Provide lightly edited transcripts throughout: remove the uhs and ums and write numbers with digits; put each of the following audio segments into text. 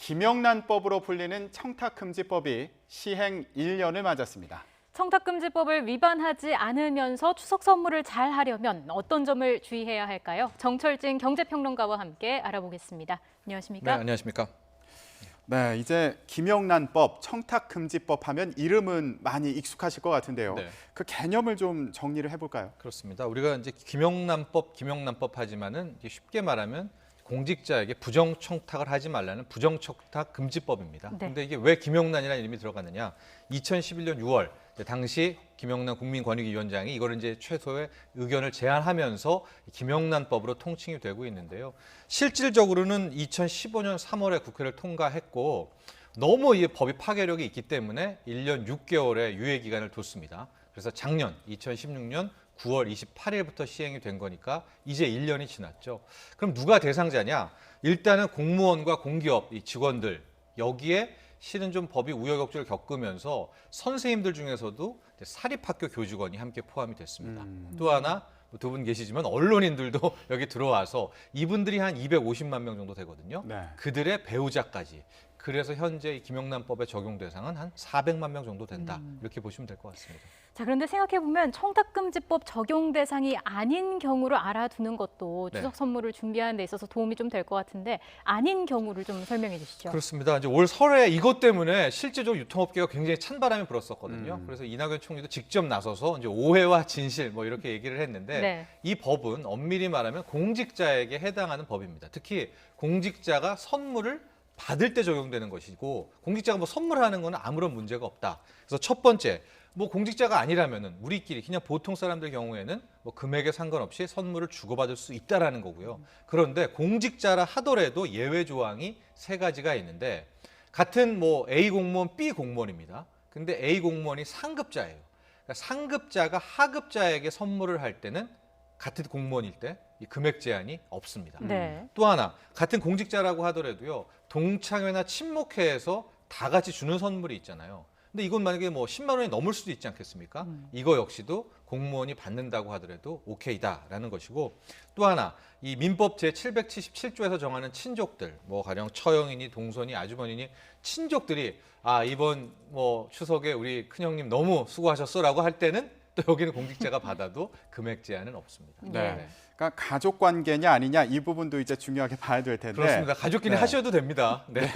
김영란법으로 불리는 청탁금지법이 시행 1년을 맞았습니다. 청탁금지법을 위반하지 않으면서 추석 선물을 잘 하려면 어떤 점을 주의해야 할까요? 정철진 경제평론가와 함께 알아보겠습니다. 안녕하십니까? 네, 안녕하십니까? 네, 이제 김영란법, 청탁금지법 하면 이름은 많이 익숙하실 것 같은데요. 네. 그 개념을 좀 정리를 해볼까요? 그렇습니다. 우리가 이제 김영란법 하지만은 이제 쉽게 말하면 공직자에게 부정청탁을 하지 말라는 부정청탁금지법입니다. 네. 근데 이게 왜 김영란이라는 이름이 들어갔느냐? 2011년 6월 당시 김영란 국민권익위원장이 이걸 이제 최소의 의견을 제안하면서 김영란법으로 통칭이 되고 있는데요. 실질적으로는 2015년 3월에 국회를 통과했고 너무 이 법이 파괴력이 있기 때문에 1년 6개월의 유예 기간을 뒀습니다. 그래서 작년 2016년 9월 28일부터 시행이 된 거니까 이제 1년이 지났죠. 그럼 누가 대상자냐? 일단은 공무원과 공기업 이 직원들 여기에 실은 좀 법이 우여곡절을 겪으면서 선생님들 중에서도 사립학교 교직원이 함께 포함이 됐습니다. 또 하나 두 분 계시지만 언론인들도 여기 들어와서 이분들이 한 250만 명 정도 되거든요. 네. 그들의 배우자까지. 그래서 현재 이 김영란법의 적용 대상은 한 400만 명 정도 된다. 이렇게 보시면 될 것 같습니다. 자, 그런데 생각해보면 청탁금지법 적용 대상이 아닌 경우를 알아두는 것도 네. 추석 선물을 준비하는 데 있어서 도움이 좀 될 것 같은데 아닌 경우를 좀 설명해 주시죠. 그렇습니다. 이제 올 설에 이것 때문에 실제적으로 유통업계가 굉장히 찬바람이 불었었거든요. 그래서 이낙연 총리도 직접 나서서 이제 오해와 진실 뭐 이렇게 얘기를 했는데 네. 이 법은 엄밀히 말하면 공직자에게 해당하는 법입니다. 특히 공직자가 선물을 받을 때 적용되는 것이고 공직자가 뭐 선물하는 거는 아무런 문제가 없다. 그래서 첫 번째, 뭐 공직자가 아니라면은 우리끼리 그냥 보통 사람들 경우에는 뭐 금액에 상관없이 선물을 주고받을 수 있다라는 거고요. 그런데 공직자라 하더라도 예외 조항이 세 가지가 있는데 같은 뭐 A 공무원, B 공무원입니다. 근데 A 공무원이 상급자예요. 그러니까 상급자가 하급자에게 선물을 할 때는 같은 공무원일 때 이 금액 제한이 없습니다. 네. 또 하나 같은 공직자라고 하더라도요. 동창회나 친목회에서 다 같이 주는 선물이 있잖아요. 근데 이건 만약에 뭐 10만 원이 넘을 수도 있지 않겠습니까? 이거 역시도 공무원이 받는다고 하더라도 오케이다라는 것이고 또 하나 이 민법 제777조에서 정하는 친족들 뭐 가령 처형이니 동선이 아주버니니 친족들이 아 이번 뭐 추석에 우리 큰형님 너무 수고하셨어라고 할 때는 또 여기는 공직자가 받아도 금액 제한은 없습니다. 네. 그러니까 가족 관계냐 아니냐 이 부분도 이제 중요하게 봐야 될 텐데. 그렇습니다. 가족끼리 네. 하셔도 됩니다. 네.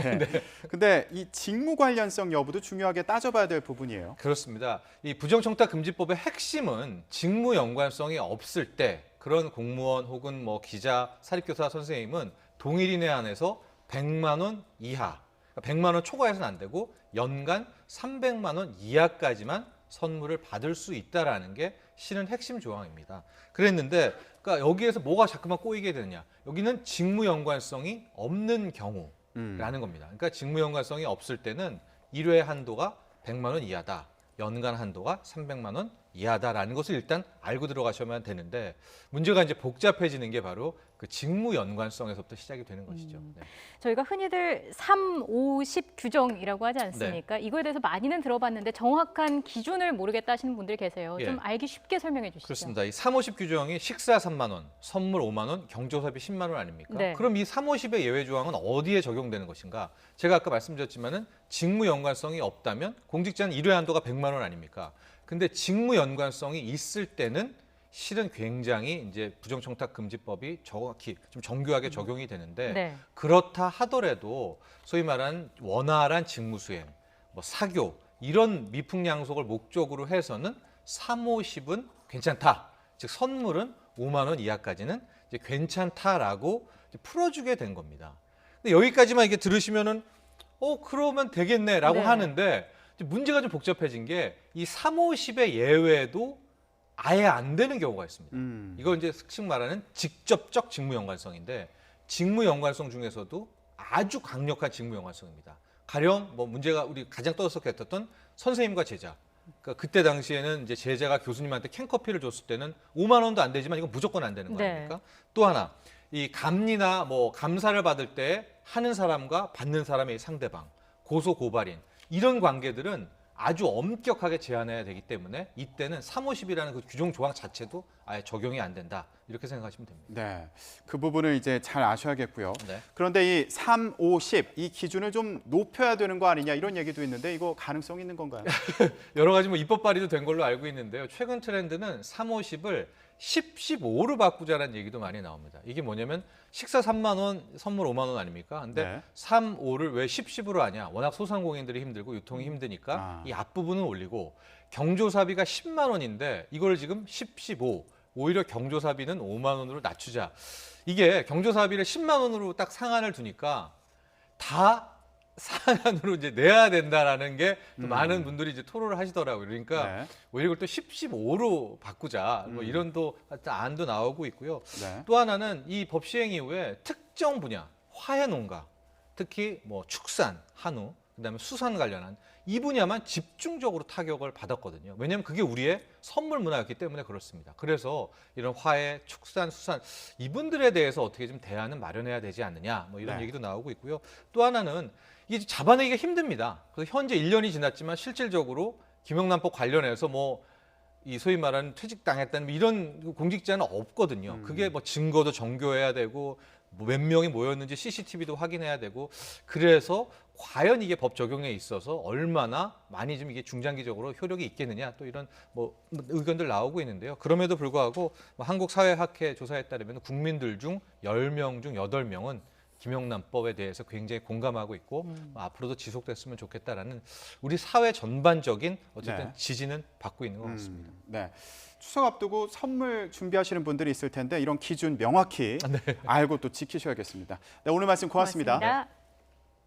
근데 이 직무 관련성 여부도 중요하게 따져봐야 될 부분이에요. 그렇습니다. 이 부정청탁금지법의 핵심은 직무 연관성이 없을 때 그런 공무원 혹은 뭐 기자, 사립교사 선생님은 동일 이내 안에서 100만 원 이하, 100만 원 초과해서는 안 되고 연간 300만 원 이하까지만 선물을 받을 수 있다라는 게 실은 핵심 조항입니다. 그랬는데 그러니까 여기에서 뭐가 자꾸만 꼬이게 되느냐. 여기는 직무 연관성이 없는 경우라는 겁니다. 그러니까 직무 연관성이 없을 때는 1회 한도가 100만 원 이하다. 연간 한도가 300만 원 이하다라는 것을 일단 알고 들어가셔야만 되는데 문제가 이제 복잡해지는 게 바로 그 직무 연관성에서부터 시작이 되는 것이죠. 네. 저희가 흔히들 3, 5, 10 규정이라고 하지 않습니까? 이거에 대해서 많이는 들어봤는데 정확한 기준을 모르겠다 하시는 분들이 계세요. 예. 좀 알기 쉽게 설명해 주시죠. 그렇습니다. 이 3, 50 규정이 식사 3만 원, 선물 5만 원, 경조사비 10만 원 아닙니까? 네. 그럼 이 3, 50의 예외 조항은 어디에 적용되는 것인가? 제가 아까 말씀드렸지만은 직무 연관성이 없다면 공직자는 1회 한도가 100만 원 아닙니까? 근데 직무 연관성이 있을 때는 실은 굉장히 이제 부정청탁금지법이 정확히 좀 정교하게 적용이 되는데 네. 그렇다 하더라도 소위 말하는 원활한 직무 수행, 뭐 사교 이런 미풍양속을 목적으로 해서는 3, 50은 괜찮다. 즉 선물은 5만 원 이하까지는 이제 괜찮다라고 이제 풀어주게 된 겁니다. 근데 여기까지만 이렇게 들으시면은 그러면 되겠네라고 네. 하는데 이제 문제가 좀 복잡해진 게 이 3, 50의 예외도 아예 안 되는 경우가 있습니다. 이거 이제 특히 말하는 직접적 직무 연관성인데 직무 연관성 중에서도 아주 강력한 직무 연관성입니다. 가령 뭐 문제가 우리 가장 떠들썩했던 선생님과 제자. 그러니까 그때 당시에는 이제 제자가 교수님한테 캔커피를 줬을 때는 5만 원도 안 되지만 이건 무조건 안 되는 거 네. 아닙니까? 또 하나 이 감리나 뭐 감사를 받을 때 하는 사람과 받는 사람의 상대방, 고소 고발인 이런 관계들은 아주 엄격하게 제한해야 되기 때문에 이때는 350이라는 그 규정 조항 자체도 아예 적용이 안 된다. 이렇게 생각하시면 됩니다. 네, 그 부분을 이제 잘 아셔야겠고요. 네. 그런데 이 3, 50, 이 기준을 좀 높여야 되는 거 아니냐 이런 얘기도 있는데 이거 가능성 있는 건가요? 여러 가지 뭐 입법 발의도 된 걸로 알고 있는데요. 최근 트렌드는 350을 10, 15로 바꾸자라는 얘기도 많이 나옵니다. 이게 뭐냐면 식사 3만 원, 선물 5만 원 아닙니까? 근데 네. 3, 5를 왜 10, 10으로 하냐? 워낙 소상공인들이 힘들고 유통이 힘드니까 아. 이 앞부분은 올리고 경조사비가 10만 원인데 이걸 지금 10, 15, 오히려 경조사비는 5만 원으로 낮추자. 이게 경조사비를 10만 원으로 딱 상한을 두니까 다 상한으로 이제 내야 된다라는 게 또 많은 분들이 이제 토론을 하시더라고요. 그러니까 네. 오히려 이걸 또 10, 15로 바꾸자. 뭐 이런 또 안도 나오고 있고요. 네. 또 하나는 이 법 시행 이후에 특정 분야, 화훼 농가, 특히 뭐 축산, 한우, 그다음에 수산 관련한 이 분야만 집중적으로 타격을 받았거든요. 왜냐하면 그게 우리의 선물 문화였기 때문에 그렇습니다. 그래서 이런 화훼, 축산, 수산 이분들에 대해서 어떻게 좀 대안을 마련해야 되지 않느냐, 뭐 이런 네. 얘기도 나오고 있고요. 또 하나는 이게 잡아내기가 힘듭니다. 그래서 현재 1년이 지났지만 실질적으로 김영란법 관련해서 뭐 이 소위 말하는 퇴직당했다는 이런 공직자는 없거든요. 그게 뭐 증거도 정교해야 되고 뭐 몇 명이 모였는지 CCTV도 확인해야 되고 그래서 과연 이게 법 적용에 있어서 얼마나 많이 좀 이게 중장기적으로 효력이 있겠느냐 또 이런 뭐 의견들 나오고 있는데요. 그럼에도 불구하고 뭐 한국사회학회 조사에 따르면 국민들 중 10명 중 8명은 김영란법에 대해서 굉장히 공감하고 있고 뭐 앞으로도 지속됐으면 좋겠다라는 우리 사회 전반적인 어쨌든 네. 지지는 받고 있는 것 같습니다. 네. 추석 앞두고 선물 준비하시는 분들이 있을 텐데 이런 기준 명확히 알고 또 지키셔야겠습니다. 네, 오늘 말씀 고맙습니다. 고맙습니다.